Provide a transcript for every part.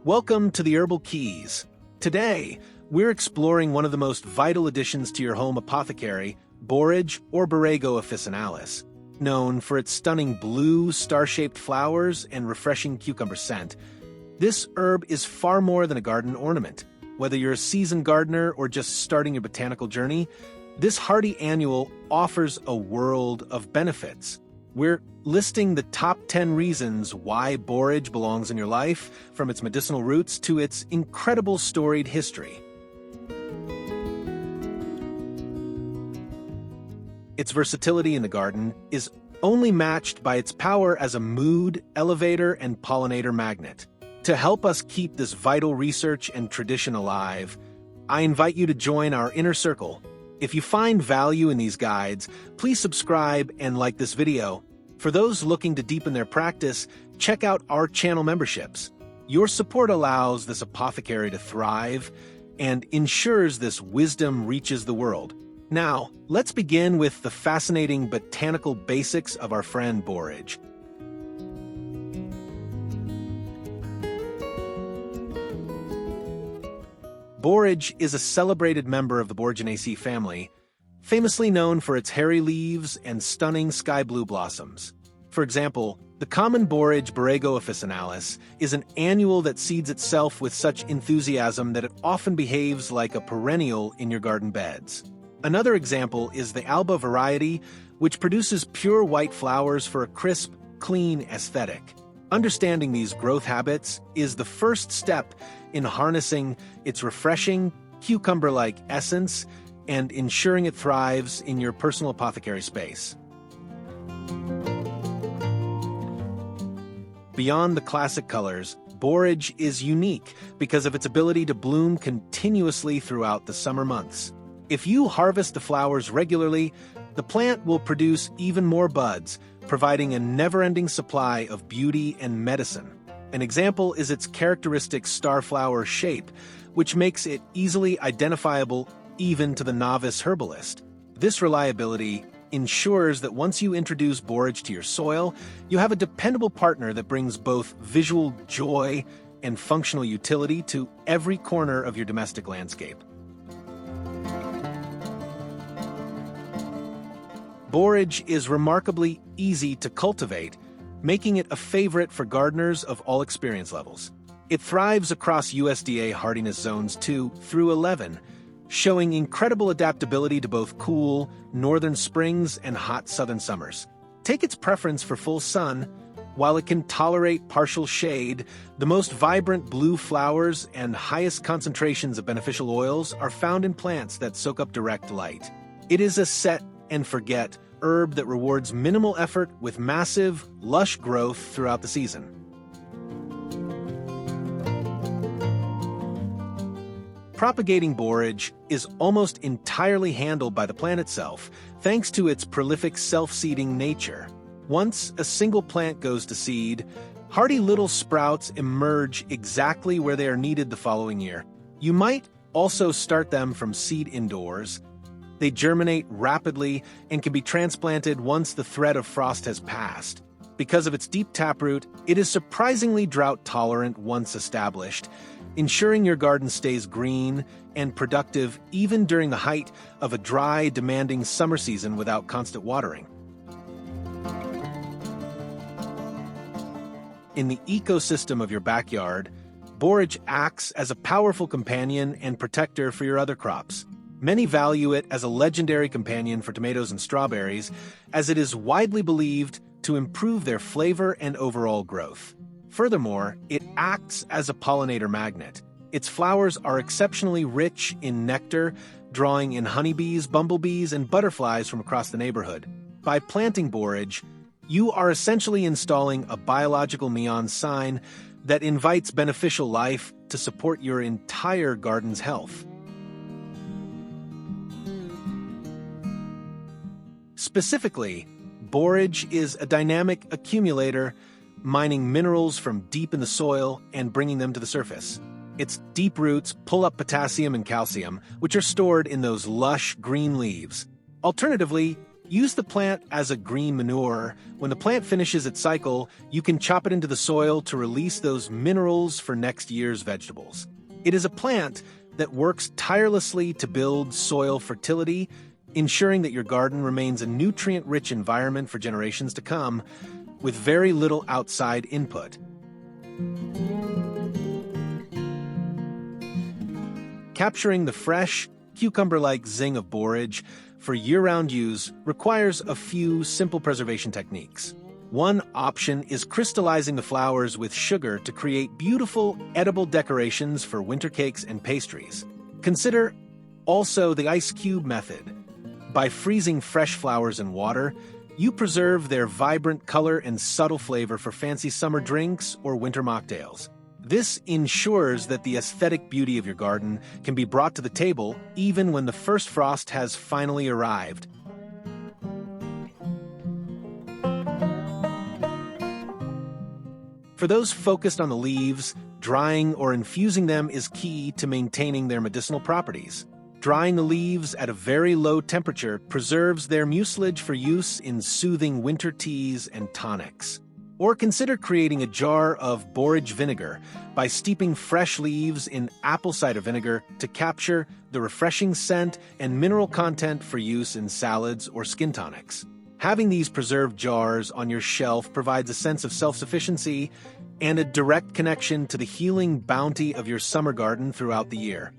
Welcome to the Herbal Keys. Today, we're exploring one of the most vital additions to your home apothecary, Borage or Borago Officinalis. Known for its stunning blue, star-shaped flowers and refreshing cucumber scent, this herb is far more than a garden ornament. Whether you're a seasoned gardener or just starting your botanical journey, this hardy annual offers a world of benefits. We're listing the top 10 reasons why borage belongs in your life, from its medicinal roots to its incredible storied history. Its versatility in the garden is only matched by its power as a mood elevator and pollinator magnet. To help us keep this vital research and tradition alive, I invite you to join our inner circle. If you find value in these guides, please subscribe and like this video. For those looking to deepen their practice, check out our channel memberships. Your support allows this apothecary to thrive and ensures this wisdom reaches the world. Now, let's begin with the fascinating botanical basics of our friend borage. Borage is a celebrated member of the Boraginaceae family, famously known for its hairy leaves and stunning sky blue blossoms. For example, the common borage Borago Officinalis is an annual that seeds itself with such enthusiasm that it often behaves like a perennial in your garden beds. Another example is the Alba variety, which produces pure white flowers for a crisp, clean aesthetic. Understanding these growth habits is the first step in harnessing its refreshing, cucumber-like essence and ensuring it thrives in your personal apothecary space. Beyond the classic colors, borage is unique because of its ability to bloom continuously throughout the summer months. If you harvest the flowers regularly, the plant will produce even more buds, providing a never-ending supply of beauty and medicine. An example is its characteristic starflower shape, which makes it easily identifiable even to the novice herbalist. This reliability ensures that once you introduce borage to your soil, you have a dependable partner that brings both visual joy and functional utility to every corner of your domestic landscape. Borage is remarkably easy to cultivate, making it a favorite for gardeners of all experience levels. It thrives across USDA hardiness zones 2 through 11, showing incredible adaptability to both cool northern springs and hot southern summers. Take its preference for full sun. While it can tolerate partial shade, the most vibrant blue flowers and highest concentrations of beneficial oils are found in plants that soak up direct light. It is a set-and-forget herb that rewards minimal effort with massive, lush growth throughout the season. Propagating borage is almost entirely handled by the plant itself, thanks to its prolific self-seeding nature. Once a single plant goes to seed, hardy little sprouts emerge exactly where they are needed the following year. You might also start them from seed indoors. They germinate rapidly and can be transplanted once the threat of frost has passed. Because of its deep taproot, it is surprisingly drought-tolerant once established, ensuring your garden stays green and productive even during the height of a dry, demanding summer season without constant watering. In the ecosystem of your backyard, borage acts as a powerful companion and protector for your other crops. Many value it as a legendary companion for tomatoes and strawberries, as it is widely believed to improve their flavor and overall growth. Furthermore, it acts as a pollinator magnet. Its flowers are exceptionally rich in nectar, drawing in honeybees, bumblebees, and butterflies from across the neighborhood. By planting borage, you are essentially installing a biological neon sign that invites beneficial life to support your entire garden's health. Specifically, borage is a dynamic accumulator, mining minerals from deep in the soil and bringing them to the surface. Its deep roots pull up potassium and calcium, which are stored in those lush green leaves. Alternatively, Use the plant as a green manure. When the plant finishes its cycle, you can chop it into the soil to release those minerals for next year's vegetables. It is a plant that works tirelessly to build soil fertility, ensuring that your garden remains a nutrient-rich environment for generations to come, with very little outside input. Capturing the fresh, cucumber-like zing of borage for year-round use requires a few simple preservation techniques. One option is crystallizing the flowers with sugar to create beautiful, edible decorations for winter cakes and pastries. Consider also the ice cube method. By freezing fresh flowers in water, you preserve their vibrant color and subtle flavor for fancy summer drinks or winter mocktails. This ensures that the aesthetic beauty of your garden can be brought to the table even when the first frost has finally arrived. For those focused on the leaves, drying or infusing them is key to maintaining their medicinal properties. Drying the leaves at a very low temperature preserves their mucilage for use in soothing winter teas and tonics. Or consider creating a jar of borage vinegar by steeping fresh leaves in apple cider vinegar to capture the refreshing scent and mineral content for use in salads or skin tonics. Having these preserved jars on your shelf provides a sense of self-sufficiency and a direct connection to the healing bounty of your summer garden throughout the year.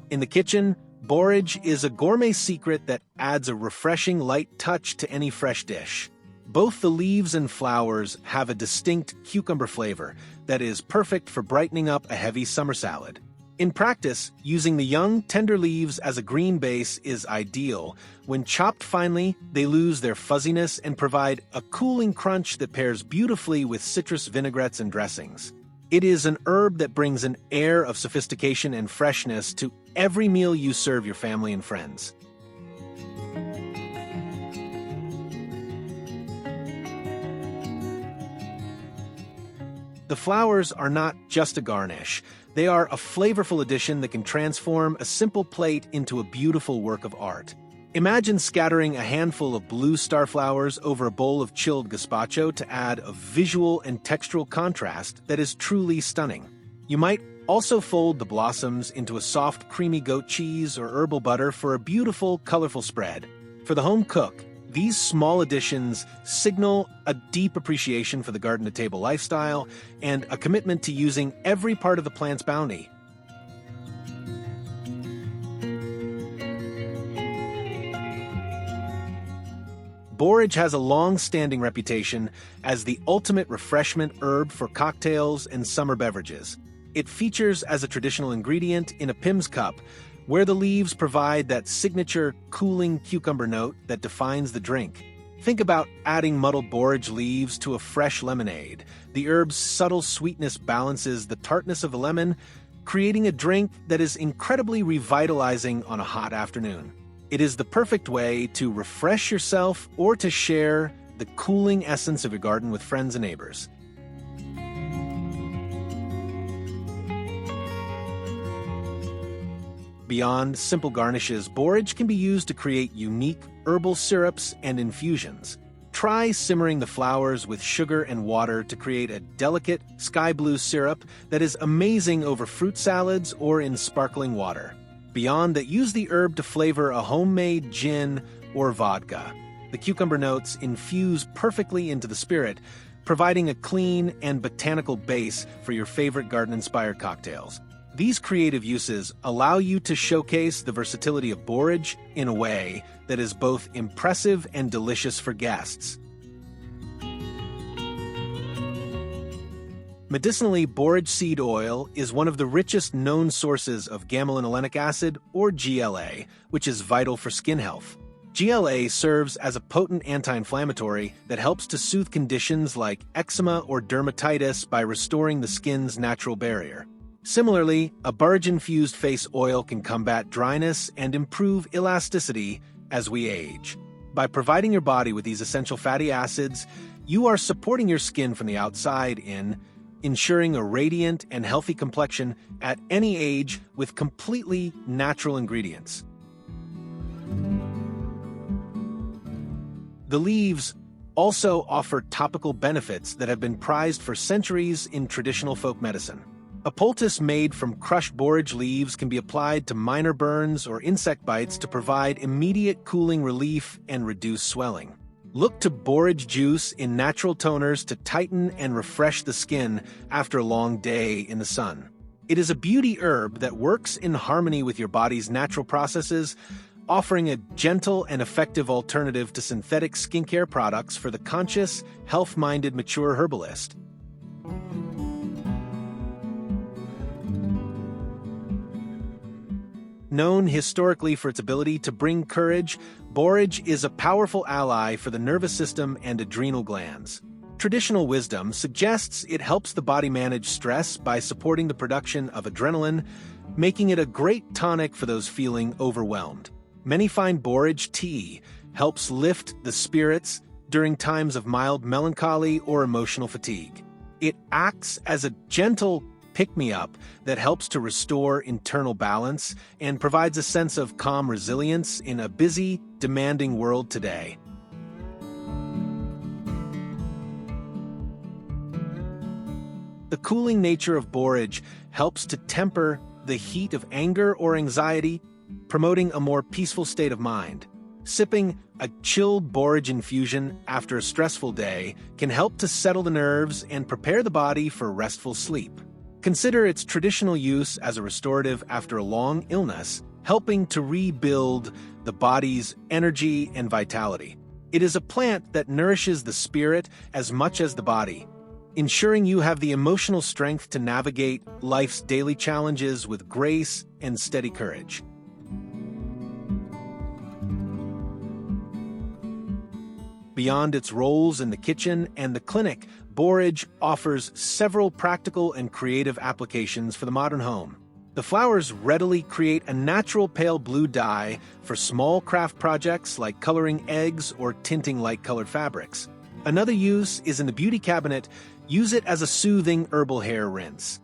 In the kitchen, borage is a gourmet secret that adds a refreshing light touch to any fresh dish. Both the leaves and flowers have a distinct cucumber flavor that is perfect for brightening up a heavy summer salad. In practice, using the young, tender leaves as a green base is ideal. When chopped finely, they lose their fuzziness and provide a cooling crunch that pairs beautifully with citrus vinaigrettes and dressings. It is an herb that brings an air of sophistication and freshness to every meal you serve your family and friends. The flowers are not just a garnish. They are a flavorful addition that can transform a simple plate into a beautiful work of art. Imagine scattering a handful of blue starflowers over a bowl of chilled gazpacho to add a visual and textural contrast that is truly stunning. You might also fold the blossoms into a soft, creamy goat cheese or herbal butter for a beautiful, colorful spread. For the home cook, these small additions signal a deep appreciation for the garden-to-table lifestyle and a commitment to using every part of the plant's bounty. Borage has a long-standing reputation as the ultimate refreshment herb for cocktails and summer beverages. It features as a traditional ingredient in a Pim's cup, where the leaves provide that signature cooling cucumber note that defines the drink. Think about adding muddled borage leaves to a fresh lemonade. The herb's subtle sweetness balances the tartness of the lemon, creating a drink that is incredibly revitalizing on a hot afternoon. It is the perfect way to refresh yourself or to share the cooling essence of your garden with friends and neighbors. Beyond simple garnishes, borage can be used to create unique herbal syrups and infusions. Try simmering the flowers with sugar and water to create a delicate sky blue syrup that is amazing over fruit salads or in sparkling water. Beyond that, use the herb to flavor a homemade gin or vodka. The cucumber notes infuse perfectly into the spirit, providing a clean and botanical base for your favorite garden-inspired cocktails. These creative uses allow you to showcase the versatility of borage in a way that is both impressive and delicious for guests. Medicinally, borage seed oil is one of the richest known sources of gamma-linolenic acid, or GLA, which is vital for skin health. GLA serves as a potent anti-inflammatory that helps to soothe conditions like eczema or dermatitis by restoring the skin's natural barrier. Similarly, a borage-infused face oil can combat dryness and improve elasticity as we age. By providing your body with these essential fatty acids, you are supporting your skin from the outside in, ensuring a radiant and healthy complexion at any age with completely natural ingredients. The leaves also offer topical benefits that have been prized for centuries in traditional folk medicine. A poultice made from crushed borage leaves can be applied to minor burns or insect bites to provide immediate cooling relief and reduce swelling. Look to borage juice in natural toners to tighten and refresh the skin after a long day in the sun. It is a beauty herb that works in harmony with your body's natural processes, offering a gentle and effective alternative to synthetic skincare products for the conscious, health-minded mature herbalist. Known historically for its ability to bring courage, borage is a powerful ally for the nervous system and adrenal glands. Traditional wisdom suggests it helps the body manage stress by supporting the production of adrenaline, making it a great tonic for those feeling overwhelmed. Many find borage tea helps lift the spirits during times of mild melancholy or emotional fatigue. It acts as a gentle pick-me-up that helps to restore internal balance and provides a sense of calm resilience in a busy, demanding world today. The cooling nature of borage helps to temper the heat of anger or anxiety, promoting a more peaceful state of mind. Sipping a chilled borage infusion after a stressful day can help to settle the nerves and prepare the body for restful sleep. Consider its traditional use as a restorative after a long illness, helping to rebuild the body's energy and vitality. It is a plant that nourishes the spirit as much as the body, ensuring you have the emotional strength to navigate life's daily challenges with grace and steady courage. Beyond its roles in the kitchen and the clinic, borage offers several practical and creative applications for the modern home. The flowers readily create a natural pale blue dye for small craft projects like coloring eggs or tinting light-colored fabrics. Another use is in the beauty cabinet. Use it as a soothing herbal hair rinse.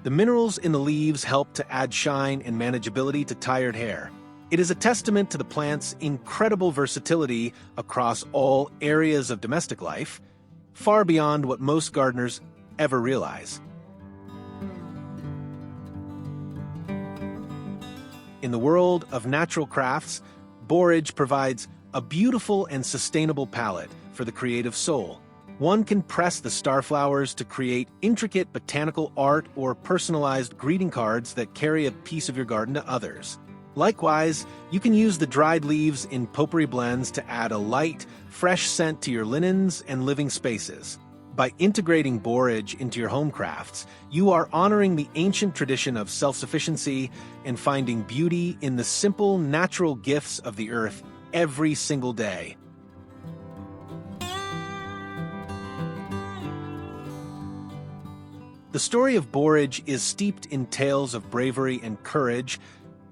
The minerals in the leaves help to add shine and manageability to tired hair. It is a testament to the plant's incredible versatility across all areas of domestic life, far beyond what most gardeners ever realize. In the world of natural crafts, borage provides a beautiful and sustainable palette for the creative soul. One can press the starflowers to create intricate botanical art or personalized greeting cards that carry a piece of your garden to others. Likewise, you can use the dried leaves in potpourri blends to add a light, fresh scent to your linens and living spaces. By integrating borage into your home crafts, you are honoring the ancient tradition of self-sufficiency and finding beauty in the simple, natural gifts of the earth every single day. The story of borage is steeped in tales of bravery and courage,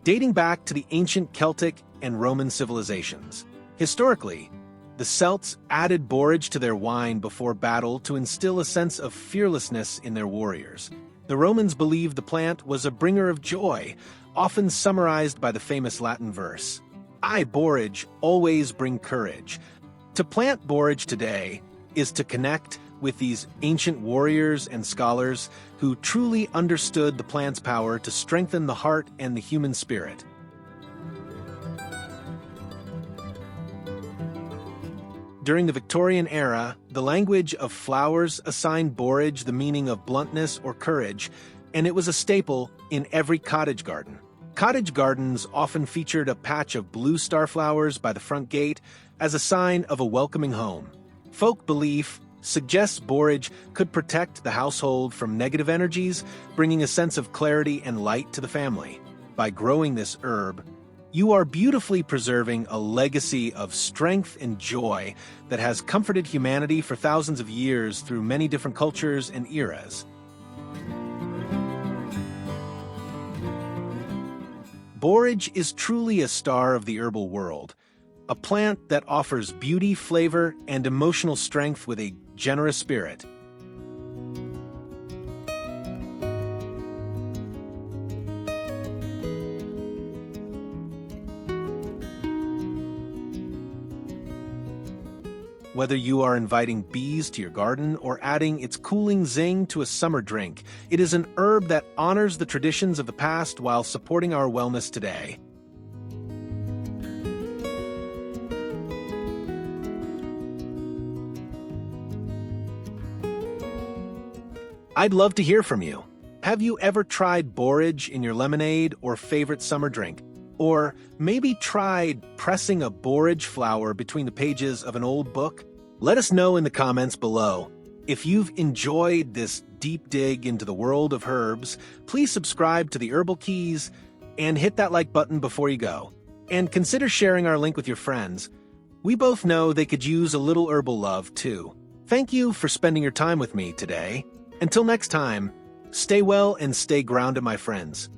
dating back to the ancient Celtic and Roman civilizations. Historically, the Celts added borage to their wine before battle to instill a sense of fearlessness in their warriors. The Romans believed the plant was a bringer of joy, often summarized by the famous Latin verse, "I, borage, always bring courage." To plant borage today is to connect with these ancient warriors and scholars who truly understood the plant's power to strengthen the heart and the human spirit. During the Victorian era, the language of flowers assigned borage the meaning of bluntness or courage, and it was a staple in every cottage garden. Cottage gardens often featured a patch of blue starflowers by the front gate as a sign of a welcoming home. Folk belief suggests borage could protect the household from negative energies, bringing a sense of clarity and light to the family. By growing this herb, you are beautifully preserving a legacy of strength and joy that has comforted humanity for thousands of years through many different cultures and eras. Borage is truly a star of the herbal world, a plant that offers beauty, flavor, and emotional strength with a generous spirit. Whether you are inviting bees to your garden or adding its cooling zing to a summer drink, it is an herb that honors the traditions of the past while supporting our wellness today. I'd love to hear from you. Have you ever tried borage in your lemonade or favorite summer drink? Or maybe tried pressing a borage flower between the pages of an old book? Let us know in the comments below. If you've enjoyed this deep dig into the world of herbs, please subscribe to the Herbal Keys and hit that like button before you go. And consider sharing our link with your friends. We both know they could use a little herbal love too. Thank you for spending your time with me today. Until next time, stay well and stay grounded, my friends.